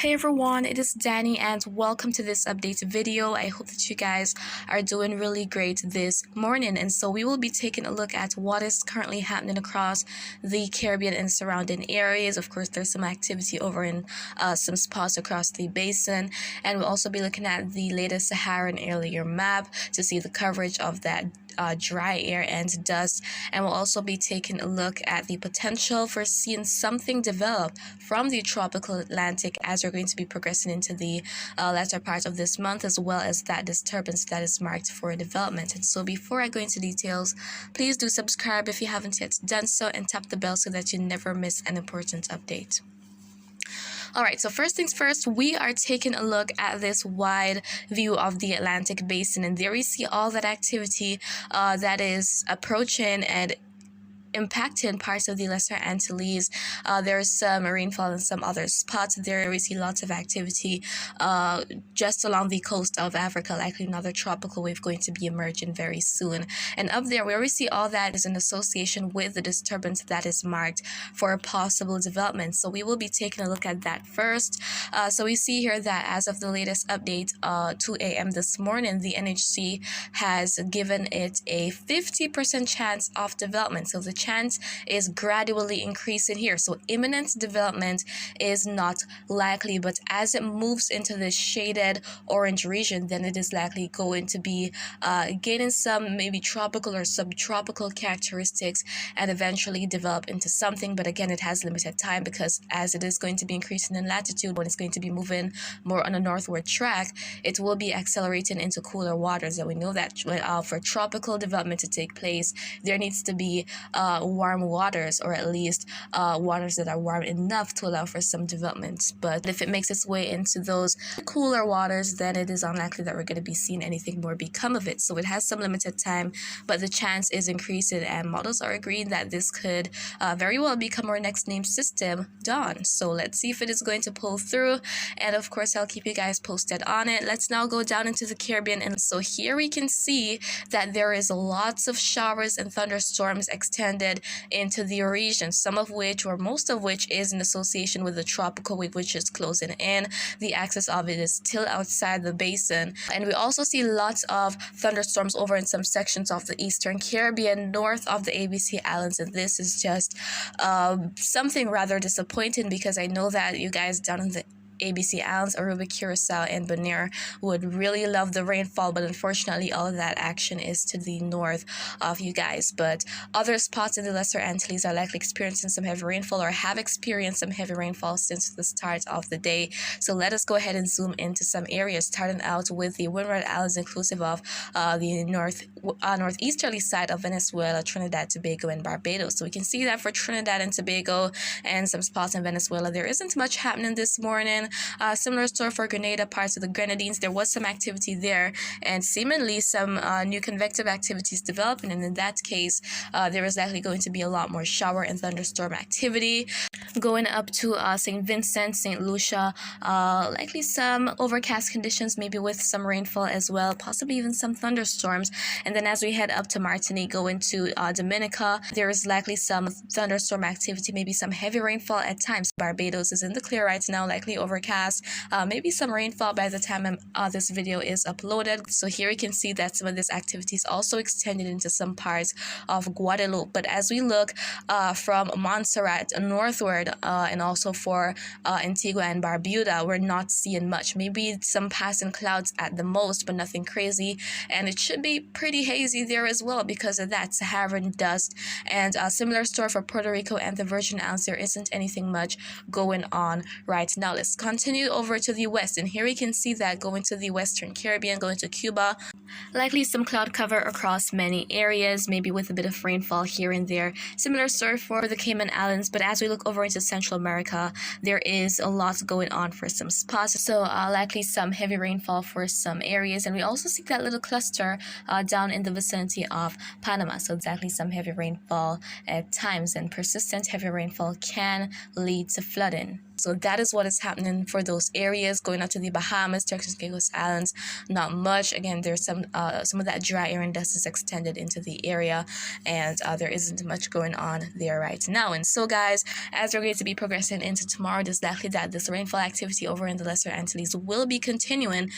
Hey everyone, it is Dani and welcome to this update video. I hope that you guys are doing really great this morning. And so we will be taking a look at what is currently happening across the Caribbean and surrounding areas. Of course, there's some activity over in some spots across the basin. And we'll also be looking at the latest Saharan earlier map to see the coverage of that dry air and dust, and we'll also be taking a look at the potential for seeing something develop from the tropical Atlantic as we're going to be progressing into the latter part of this month, as well as that disturbance that is marked for development. And so before I go into details, please do subscribe if you haven't yet done so, and tap the bell so that you never miss an important update. Alright, so first things first, we are taking a look at this wide view of the Atlantic Basin, and there we see all that activity that is approaching and impacting parts of the Lesser Antilles. There's some rainfall in some other spots. There we see lots of activity just along the coast of Africa, likely another tropical wave going to be emerging very soon. And up there where we see all that is in association with the disturbance that is marked for possible development. So we will be taking a look at that first. So we see here that as of the latest update, 2 a.m. this morning, the NHC has given it a 50% chance of development. So the chance is gradually increasing here. So imminent development is not likely, but as it moves into the shaded orange region, then it is likely going to be gaining some maybe tropical or subtropical characteristics and eventually develop into something. But again, it has limited time because as it is going to be increasing in latitude, when it's going to be moving more on a northward track, it will be accelerating into cooler waters. And we know that for tropical development to take place, there needs to be warm waters, or at least waters that are warm enough to allow for some development. But if it makes its way into those cooler waters, then it is unlikely that we're going to be seeing anything more become of it. So it has some limited time, but the chance is increasing, and models are agreeing that this could very well become our next named system, Dawn. So let's see if it is going to pull through, and of course I'll keep you guys posted on it. Let's now go down into the Caribbean, and so here we can see that there is lots of showers and thunderstorms extended into the region, some of which or most of which is in association with the tropical wave which is closing in. The axis of it is still outside the basin, and we also see lots of thunderstorms over in some sections of the Eastern Caribbean north of the ABC Islands, and this is just something rather disappointing because I know that you guys down in the ABC Islands, Aruba, Curacao, and Bonaire would really love the rainfall, but unfortunately all of that action is to the north of you guys. But other spots in the Lesser Antilles are likely experiencing some heavy rainfall or have experienced some heavy rainfall since the start of the day. So let us go ahead and zoom into some areas, starting out with the Windward Islands, inclusive of the northeasterly side of Venezuela, Trinidad, Tobago, and Barbados. So we can see that for Trinidad and Tobago and some spots in Venezuela, there isn't much happening this morning. Similar story for Grenada, parts of the Grenadines. There was some activity there, and seemingly some new convective activities developing, and in that case there is likely going to be a lot more shower and thunderstorm activity. Going up to St. Vincent, St. Lucia, likely some overcast conditions, maybe with some rainfall as well, possibly even some thunderstorms. And then as we head up to Martinique, going to Dominica, there is likely some thunderstorm activity, maybe some heavy rainfall at times. Barbados is in the clear right now, likely overcast, maybe some rainfall by the time this video is uploaded. So here you can see that some of this activity is also extended into some parts of Guadeloupe. But as we look from Montserrat northward, and also for Antigua and Barbuda, we're not seeing much. Maybe some passing clouds at the most, but nothing crazy. And it should be pretty hazy there as well because of that Saharan dust. And a similar story for Puerto Rico and the Virgin Islands. There isn't anything much going on right now. Let's continue over to the west, and here we can see that going to the Western Caribbean, going to Cuba, likely some cloud cover across many areas, maybe with a bit of rainfall here and there. Similar story for the Cayman Islands, but as we look over into Central America, there is a lot going on for some spots, so likely some heavy rainfall for some areas. And we also see that little cluster down in the vicinity of Panama, so exactly some heavy rainfall at times, and persistent heavy rainfall can lead to flooding. So that is what is happening for those areas. Going out to the Bahamas, Turks and Caicos Islands, not much. Again, there's some of that dry air and dust is extended into the area, and there isn't much going on there right now. And so guys, as we're going to be progressing into tomorrow, it is likely that this rainfall activity over in the Lesser Antilles will be continuing.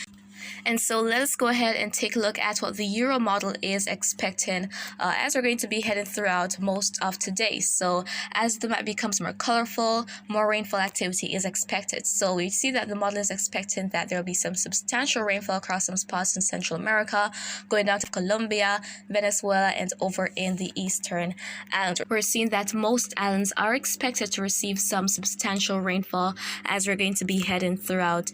And so let us go ahead and take a look at what the Euro model is expecting as we're going to be heading throughout most of today. So as the map becomes more colorful, more rainfall activity is expected. So we see that the model is expecting that there will be some substantial rainfall across some spots in Central America, going down to Colombia, Venezuela, and over in the Eastern Islands. We're seeing that most islands are expected to receive some substantial rainfall as we're going to be heading throughout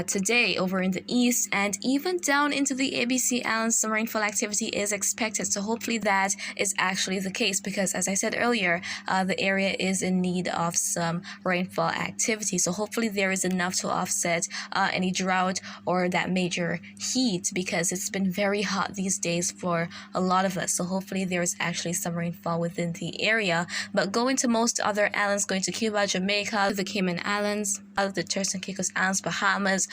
today. Over in the east and even down into the ABC Islands, some rainfall activity is expected. So hopefully that is actually the case, because as I said earlier, the area is in need of some rainfall activity. So hopefully there is enough to offset any drought or that major heat, because it's been very hot these days for a lot of us. So hopefully there is actually some rainfall within the area. But going to most other islands, going to Cuba, Jamaica, the Cayman Islands, the Turks and Caicos Islands, Bahamas,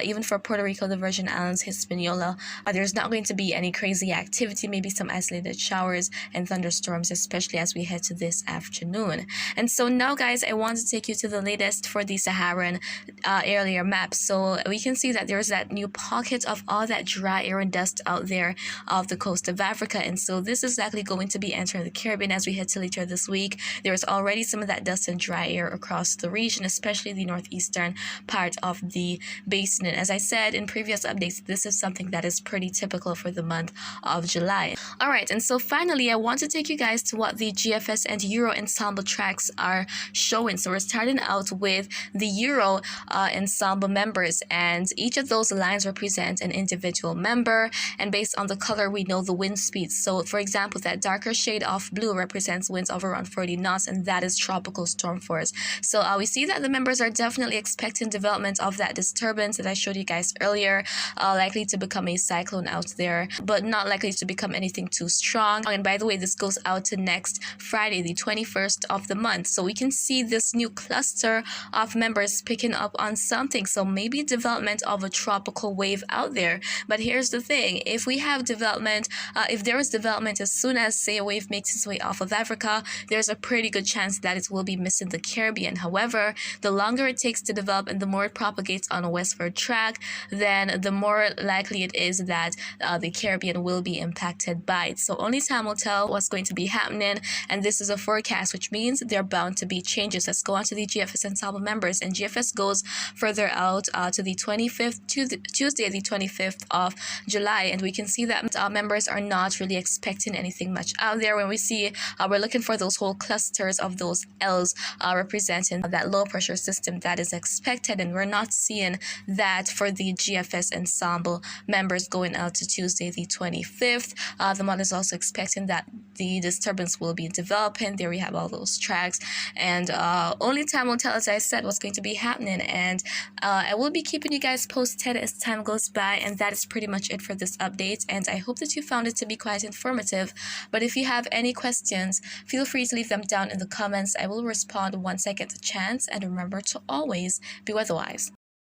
even for Puerto Rico, the Virgin Islands, Hispaniola, there's not going to be any crazy activity, maybe some isolated showers and thunderstorms, especially as we head to this afternoon. And so now guys, I want to take you to the latest for the Saharan area map. So we can see that there's that new pocket of all that dry air and dust out there off the coast of Africa. And so this is likely going to be entering the Caribbean as we head to later this week. There's already some of that dust and dry air across the region, especially the northeastern part of the basin. And as I said in previous updates, this is something that is pretty typical for the month of July. All right, and so finally, I want to take you guys to what the GFS and Euro ensemble tracks are showing. So we're starting out with the Euro ensemble members, and each of those lines represent an individual member, and based on the color, we know the wind speed. So for example, that darker shade of blue represents winds of around 40 knots, and that is tropical storm force. So we see that the members are definitely expecting development of that disturbance that I showed you guys earlier, likely to become a cyclone out there, but not likely to become anything too strong. And by the way, this goes out to next Friday, the 21st of the month. So we can see this new cluster of members picking up on something. So maybe development of a tropical wave out there. But here's the thing, if we have development, if there is development as soon as, say, a wave makes its way off of Africa, there's a pretty good chance that it will be missing the Caribbean. However, the longer it takes to develop and the more it propagates on a westward track, then the more likely it is that the Caribbean will be impacted by it. So only time will tell what's going to be happening, and this is a forecast, which means there are bound to be changes. Let's go on to the GFS ensemble members, and GFS goes further out to the 25th, Tuesday, the 25th of July, and we can see that members are not really expecting anything much out there. When we see, we're looking for those whole clusters of those L's representing that low pressure system that is expected, and we're not seeing that for the GFS ensemble members going out to Tuesday the 25th. The model is also expecting that the disturbance will be developing. There we have all those tracks, and only time will tell, as I said, what's going to be happening. And I will be keeping you guys posted as time goes by, and that is pretty much it for this update, and I hope that you found it to be quite informative. But if you have any questions, feel free to leave them down in the comments. I will respond once I get the chance, and remember to always be weatherwise.